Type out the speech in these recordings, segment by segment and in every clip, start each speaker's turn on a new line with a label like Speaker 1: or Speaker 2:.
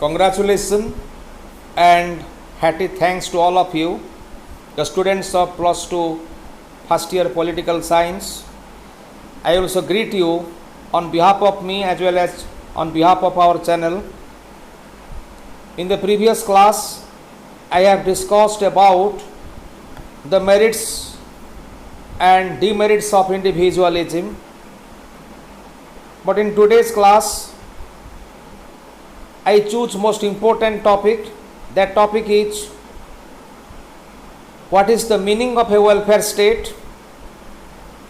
Speaker 1: Congratulations and hearty thanks to all of you, the students of plus 2 first year political science. I also greet you on behalf of me as well as on behalf of our channel. In the previous class, I have discussed about the merits and demerits of individualism. But in today's class, I choose most important topic. That topic is what is the meaning of a welfare state,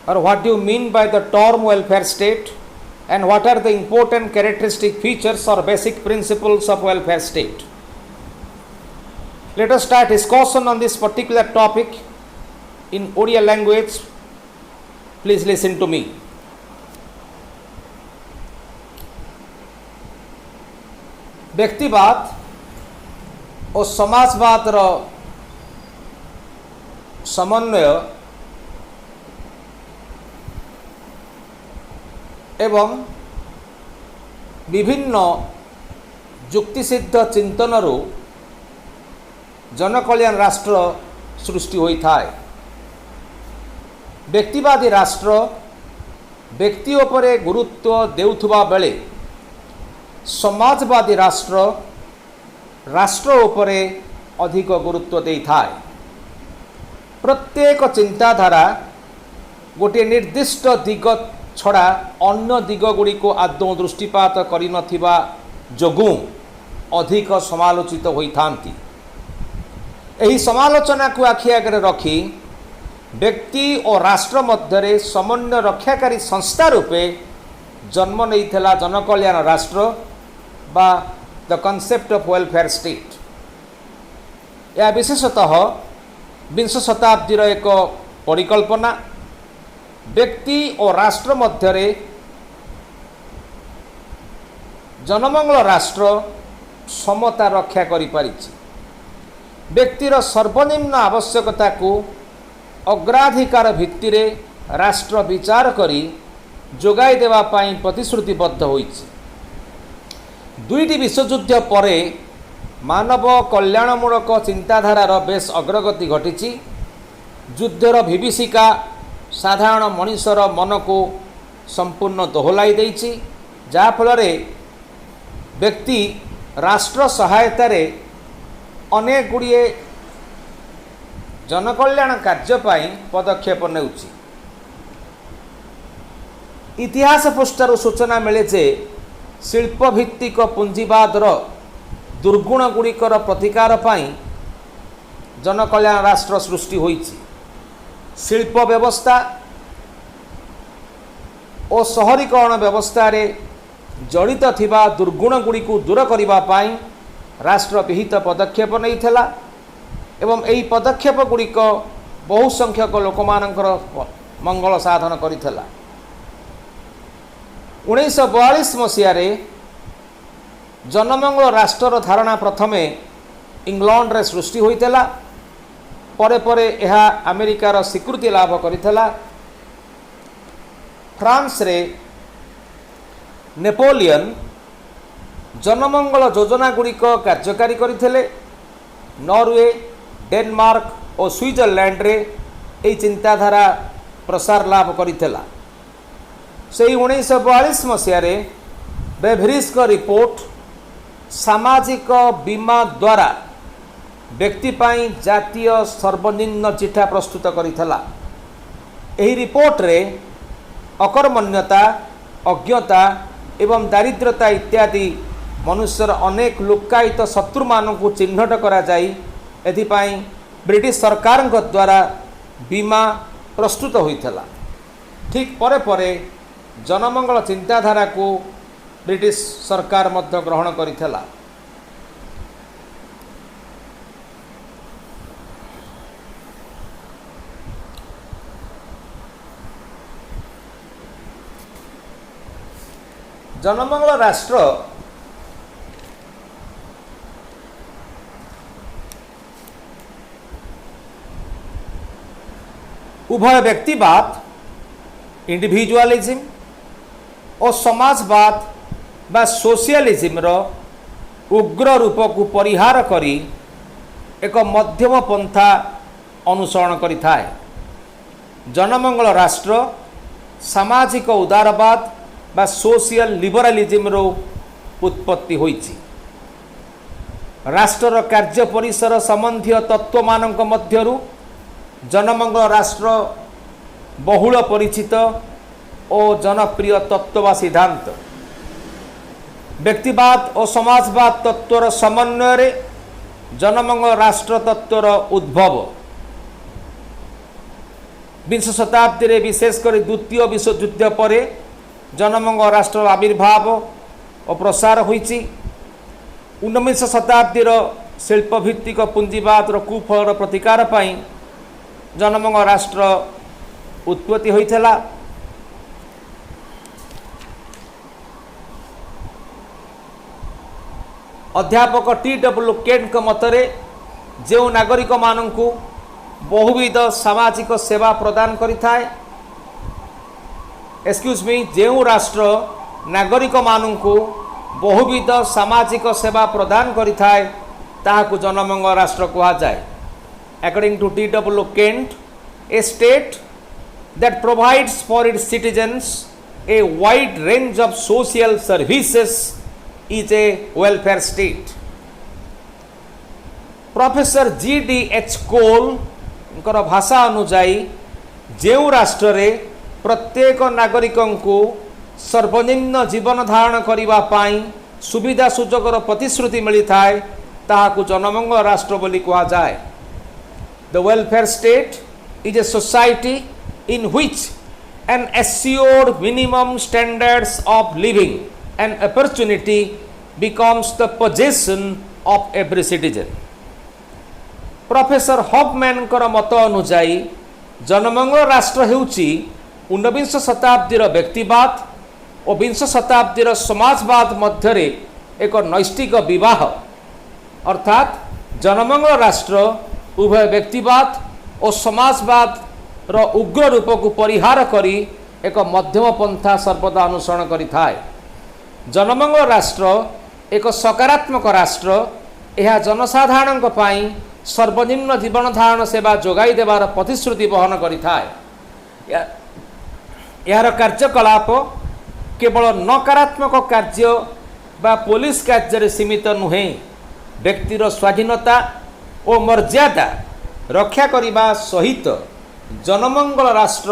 Speaker 1: or what do you mean by the term welfare state, and what are the important characteristic features or basic principles of welfare state. Let us start discussion on this particular topic in Odia language. Please listen to me. व्यक्तिवाद और समाजवाद रो समन्वय एवं विभिन्न युक्तिसिद्ध चिंतन जनकल्याण राष्ट्र सृष्टि होता है। व्यक्तिवादी राष्ट्र व्यक्ति उपरे गुरुत्व देउथुबा बेले समाजवादी राष्ट्र राष्ट्र उपरे अधिक गुरुत्व देता है। प्रत्येक चिंताधारा गोटे निर्दिष्ट दिग छड़ा अन्य दिग गुड़ी को आदौ दृष्टिपात करि नथिबा जोगु अधिक समालोचित होइथांती। एही समालोचना को आखि आगे रखी व्यक्ति और राष्ट्र मध्य समन्वय रक्षाकारी संस्था रूपे जन्म नैथिला जनकल्याण राष्ट्र बा the concept of welfare state. यह विशेषतः विंश शताब्दीर एक परिकल्पना व्यक्ति और राष्ट्र मध्य जनमंगल राष्ट्र समता रक्षा करि पारिछि। व्यक्तिर सर्वनिम्न आवश्यकता को अग्राधिकार भित्ति रे राष्ट्र विचार करी जोगाई देवा पाई प्रतिश्रुतिबद्ध होइछि। दुईटी विश्वयुद्ध परे मानव कल्याणमूलक चिंताधारार बेस अग्रगति घटी। युद्धर विभीषिका साधारण मनुष्यर मन को संपूर्ण दोहलाई देइछि, जाफल व्यक्ति राष्ट्र सहायतार अनेक गुड़िए जनकल्याण कार्यपाई पदक्षेप नेउछि। इतिहास पृष्ठार सूचना मिले जे शिल्पभित्तिक पुंजीवादर दुर्गुण गुड़िकर प्रतिकार पाई जनकल्याण राष्ट्र सृष्टि होइछि। शिल्प व्यवस्था और शहरीकरण व्यवस्था रे जड़ित थिबा दुर्गुण गुड़ी को दूर करिबा पाई राष्ट्र विहित पदक्षेप नैथिला एवं एही पदक्षेप गुड़िक बहु संख्यक लोकमानंकर मंगल साधन करिथिला। 1942 मसीह जनमंगल राष्ट्र धारणा प्रथमे इंग्लैंड रे सृष्टि होइतिला। परे परे यह अमेरिकार स्वीकृति लाभ करिथिला। फ्रांस रे नेपोलियन जनमंगल योजना गुड़िक कार्यकारी करथिले। नॉर्वे, डेनमार्क और स्विट्जरलैंड रे एही चिंताधारा प्रसार लाभ करिथिला। से 1942 मसीह बेभरिस्क रिपोर्ट सामाजिक बीमा द्वारा व्यक्ति पाई जातीय सर्वनिम्न चिठा प्रस्तुत करिथिला। एही रिपोर्ट रे अकर्मण्यता, अज्ञता एवं दारिद्रता इत्यादि मनुष्यर अनेक लुक्कायित शत्रु मानक चिन्हट करा जाई एथिपाई ब्रिटिश सरकार द्वारा बीमा प्रस्तुत होइथिला। ठीक परे परे जनमंगल चिंताधारा को ब्रिटिश सरकार मध्य ग्रहण करिथिला। जनमंगल राष्ट्र उभय व्यक्तिवाद इंडिविजुअलिज्म और समाजवाद बा सोशलिज्म रो उग्र रूप को परिहार करी एक मध्यम पंथा अनुसरण करिथाए। जनमंगल राष्ट्र सामाजिक उदारवाद बा सोशियल लिबरालिज्म रो उत्पत्ति होईछि। राष्ट्र कार्य परिसर संबंधी तत्व मानक मध्यरु जनमंगल राष्ट्र बहुल परिचित और जनप्रिय तत्व व सिद्धांत। व्यक्तिवाद और समाजवाद तत्वर समन्वय रे जनमंगल राष्ट्र तत्वर उद्भव। विंश शताब्दी रे विशेषकर द्वितीय विश्वयुद्ध पर जनमंगल राष्ट्र आविर्भाव और प्रसार होईछि। 19 शताब्दी शिल्पभित्तिक पुंजीवाद कुफल प्रतिकार पाई जनमंगल राष्ट्र उत्पत्ति होइथिला। अध्यापक टी.डब्ल्यू. केंट के मतरे जो नागरिक माननकु बहुविध सामाजिक सेवा प्रदान करिथाए, एक्सक्यूज मी, जो राष्ट्र नागरिक माननकु बहुविध सामाजिक सेवा प्रदान करिथाए ताहाकु जनमंगल राष्ट्र कहा जाए। According to T.W. Kent, a state that provides for its citizens a wide range of social services is a welfare state. Professor G.D.H. कोल भाषा अनुजाई जो राष्ट्र रे प्रत्येक नागरिक को सर्वनिम्न जीवन धारण करिबा पाई सुविधा सुजोगर प्रतिश्रुति मिलता है ताहाकु जनमंगल राष्ट्र बोली कहा जाए। The welfare state is a society in which an assured minimum standards of living and opportunity becomes the possession of every citizen. Professor Hoffman मत अनुजाई जनमंगल राष्ट्र हेउची 19 शताब्दीर व्यक्तिवाद और 20 शताब्दीर समाजवाद मध्यरे एक नैष्टिक विवाह, अर्थात जनमंगल राष्ट्र उभय व्यक्तिवाद और समाजवाद रो उग्र रूप को परिहार करी एक मध्यम पंथा सर्वदा अनुसरण करिथाए। जनमंगल राष्ट्र एक सकारात्मक राष्ट्र, यह जनसाधारण पाई सर्वनिम्न जीवन धारण सेवा जोगाई देवार प्रतिश्रुति बहन करिथाए। यार कार्यकलाप केवल नकारात्मक कार्य बा पुलिस कार्य सीमित नुहे, व्यक्तिर स्वाधीनता और मर्यादा रक्षा करने सहित जनमंगल राष्ट्र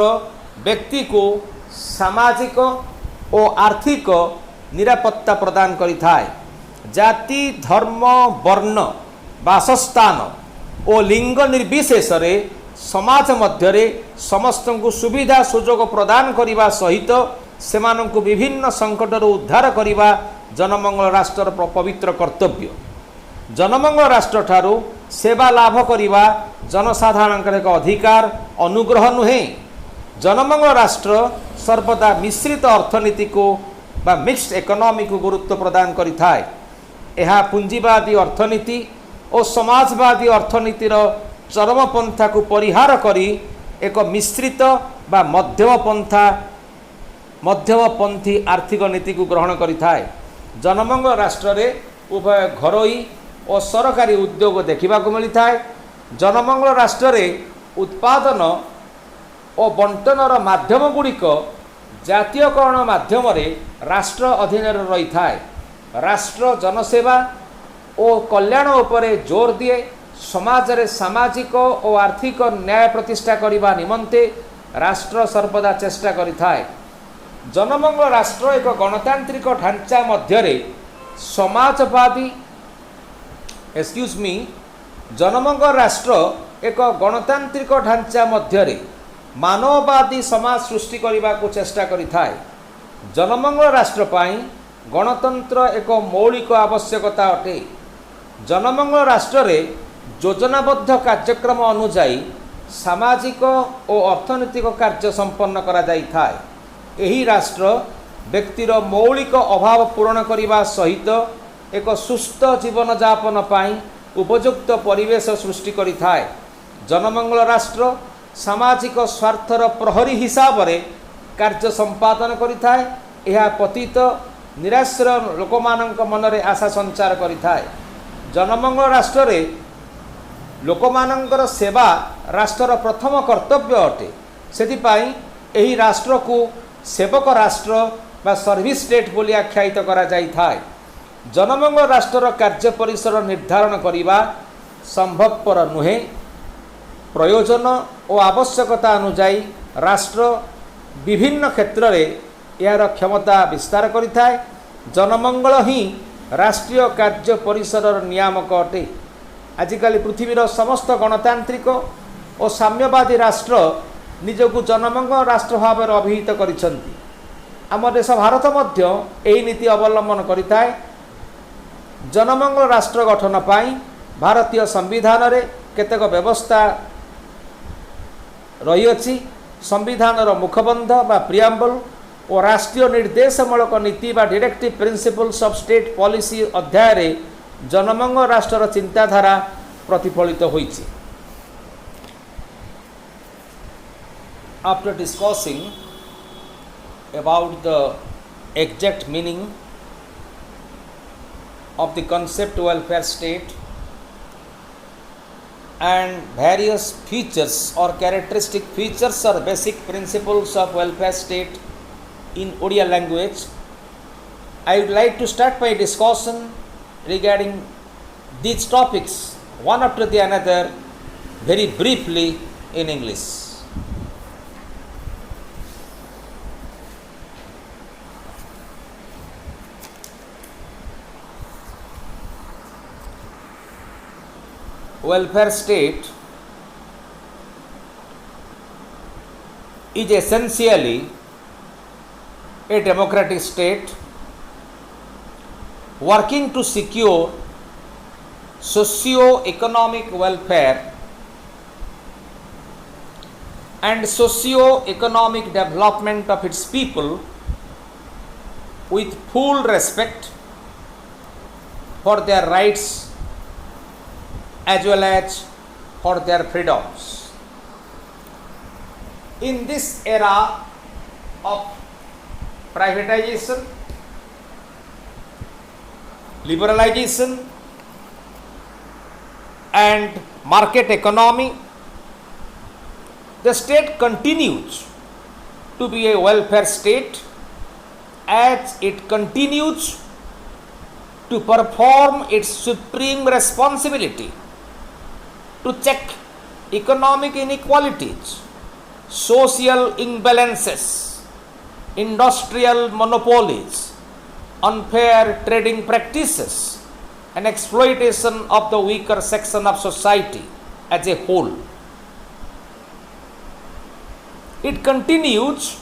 Speaker 1: व्यक्ति को सामाजिक और आर्थिक निरापत्ता प्रदान करिथाए। जाति, धर्म, वर्ण, बासस्थान और लिंग निर्विशेष समाज मध्य समस्त को सुविधा सुजोग प्रदान करने सहित सेमानंकु विभिन्न संकटर उद्धार करने जनमंगल राष्ट्र पवित्र कर्तव्य। जनमंगल राष्ट्र ठारू सेवा लाभ करने जनसाधारण एक अधिकार, अनुग्रह नुहे। जनमंगल राष्ट्र सर्वदा मिश्रित अर्थनीति को बा मिक्स्ड इकोनॉमी को गुरुत्व प्रदान करिथाए। यह पूंजीवादी अर्थनीति और समाजवादी अर्थनीतिर चरमपंथा को परिहार करी एक मिश्रित बा मध्यमपंथी आर्थिक नीति को ग्रहण करिथाए। जनमंगल राष्ट्र रे उभय घरोई और सरकारी उद्योग देखा मिलता है। जनमंगल राष्ट्र रे उत्पादन और बंटनर माध्यम गुड़िक जातीयकरण माध्यम राष्ट्र अधीन रही थाए। राष्ट्र जनसेवा और कल्याण उपरे जोर दिए। समाज रे सामाजिक और आर्थिक न्याय प्रतिष्ठा करने निमंते राष्ट्र सर्वदा चेष्टा करिथाए। जनमंगल राष्ट्र एक गणतांत्रिक ढांचा मध्य समाजवादी एक्सक्यूज मी जनमंगल राष्ट्र एक गणतांत्रिक ढांचा मध्य मानववादी समाज सृष्टि करने को चेष्टा करिथाए। जनमंगल राष्ट्र पाई गणतंत्र एक मौलिक आवश्यकता अटे। जनमंगल राष्ट्र रे योजनाबद्ध कार्यक्रम अनुजाई सामाजिक और अर्थनैतिक कार्य संपन्न करा जाई थाए। एही राष्ट्र व्यक्तिर मौलिक अभाव पूरण करने सहित एक सुस्थ जीवन यापन पाई उपयुक्त परिवेश सृष्टि करिथाए। जनमंगल राष्ट्र सामाजिक स्वार्थर प्रहरी हिसाब रे कार्य संपादन करिथाए। यह पतित निराश्र लोक मानक मनरे आशा संचार करिथाए। जनमंगल राष्ट्र रे लोक मानकर सेवा राष्ट्र प्रथम कर्तव्य अटे। सेथिपाई एही राष्ट्र को सेवक राष्ट्र बा सर्विस स्टेट बोली आख्यायित करा जाई थाए। जनमंगल राष्ट्र कार्य परिसर निर्धारण करिबा संभवपर नुहे। प्रयोजन और आवश्यकता अनुजाई राष्ट्र विभिन्न क्षेत्र में यार क्षमता विस्तार करिथाए। जनमंगल ही राष्ट्रीय कार्य परिसर नियामक अटे। आजिकाली पृथ्वीर समस्त गणतांत्रिक और साम्यवादी राष्ट्र निजକୁ जनमंगल राष्ट्र भाव अभिहित करिसंती। आम देश भारत मध्य एही नीति अवलंबन करिथाए। जनमंगल राष्ट्र गठन पाई भारतीय संविधान रे केतेक व्यवस्था रही अछि। संविधान मुखबंध बा प्रियाम्बल और राष्ट्रीय निर्देशमूलक नीति बा directive principles of state policy अध्याय रे जनमंगल राष्ट्र चिंताधारा प्रतिफलित होइछि। After discussing about the exact meaning of the concept welfare state and various features or characteristic features or basic principles of welfare state in Odia language, I would like to start my discussion regarding these topics one after the another very briefly in English. Welfare state is essentially a democratic state working to secure socio-economic welfare and socio-economic development of its people with full respect for their rights as well as for their freedoms. In this era of privatization, liberalization and market economy, the state continues to be a welfare state as it continues to perform its supreme responsibility to check economic inequalities, social imbalances, industrial monopolies, unfair trading practices, and exploitation of the weaker section of society as a whole. It continues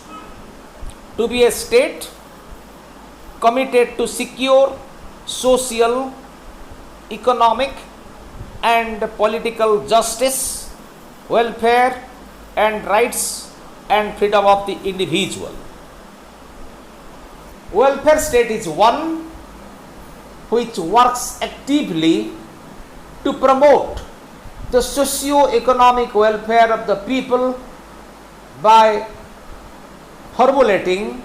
Speaker 1: to be a state committed to secure social, economic, and political justice, welfare, and rights and freedom of the individual. Welfare state is one which works actively to promote the socio-economic welfare of the people by formulating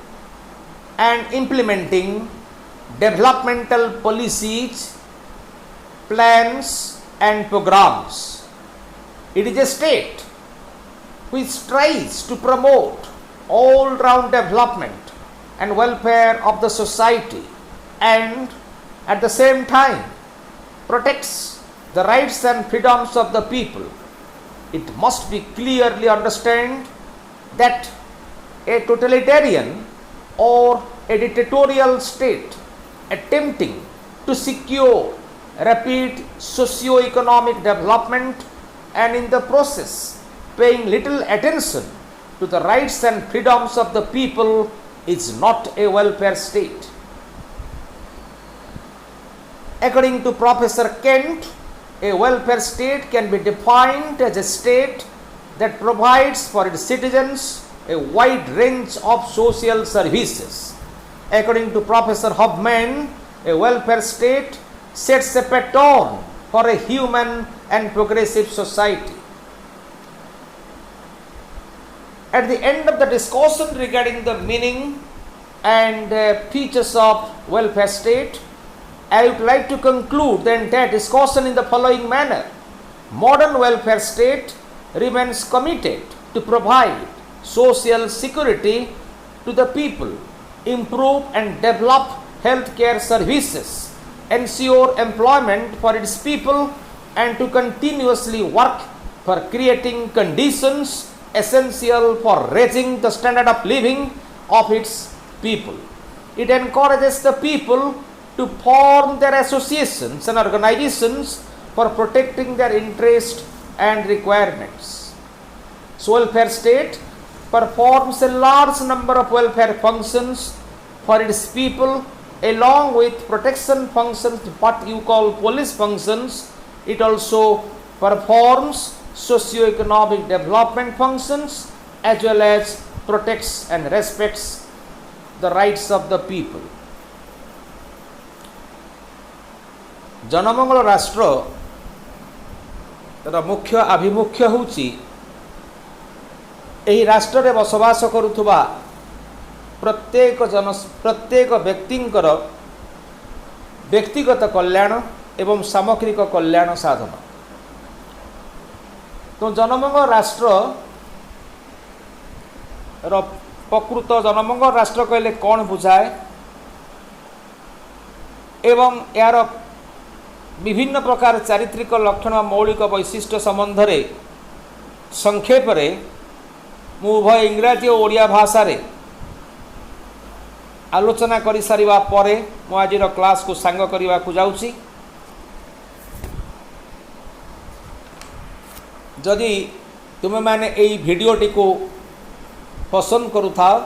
Speaker 1: and implementing developmental policies, plans, and programs. It is a state which tries to promote all-round development and welfare of the society and at the same time protects the rights and freedoms of the people. It must be clearly understood that a totalitarian or a dictatorial state attempting to secure rapid socio-economic development and in the process paying little attention to the rights and freedoms of the people is not a welfare state. According to Professor Kent, a welfare state can be defined as a state that provides for its citizens a wide range of social services. According to Professor Hubman, a welfare state sets a pattern for a human and progressive society. At the end of the discussion regarding the meaning and features of welfare state, I would like to conclude the entire discussion in the following manner. Modern welfare state remains committed to provide social security to the people, improve and develop healthcare services, ensure employment for its people, and to continuously work for creating conditions essential for raising the standard of living of its people. It encourages the people to form their associations and organizations for protecting their interests and requirements. So, welfare state performs a large number of welfare functions for its people along with protection functions, what you call police functions. It also performs socio-economic development functions as well as protects and respects the rights of the people. जनमंगल राष्ट्र तर मुख्य आभिमुख्य होउची एही राष्ट्र रे बसवास करुथुबा प्रत्येक व्यक्तिंकर व्यक्तिगत कल्याण एवं सामग्रिक कल्याण साधन। तो जनमंगल राष्ट्र प्रकृत जनमंगल राष्ट्र कहले कौन बुझाए एवं यार विभिन्न प्रकार चारित्रिक लक्षण मौलिक वैशिष्ट्य संबंध रे संक्षेप रे मु उभय इंग्राजी और ओडिया भाषा रे आलोचना करि सारिबा परे मु आजिर क्लास को सांग करिबा को जाउची। जदि तुमे माने एई भिडियोटी को पसंद करुथाओ,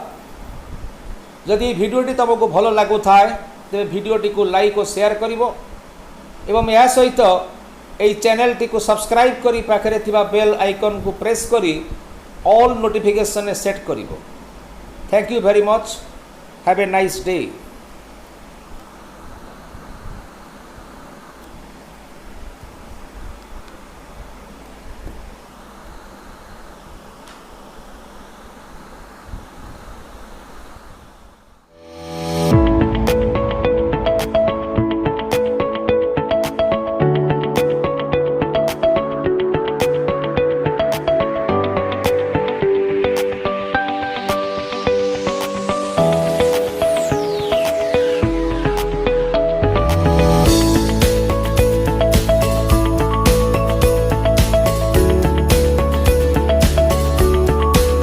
Speaker 1: जदि भिडियोटी तुमको भल लागु थाए तेरे भिडियोटी को लाइक और शेयर करिवो एवं या सहित एई चैनल टी को सब्सक्राइब करी पाखरे थिबा बेल आइकन को प्रेस करी ऑल नोटिफिकेशन सेट करिवो। Thank you very much. Have a nice day.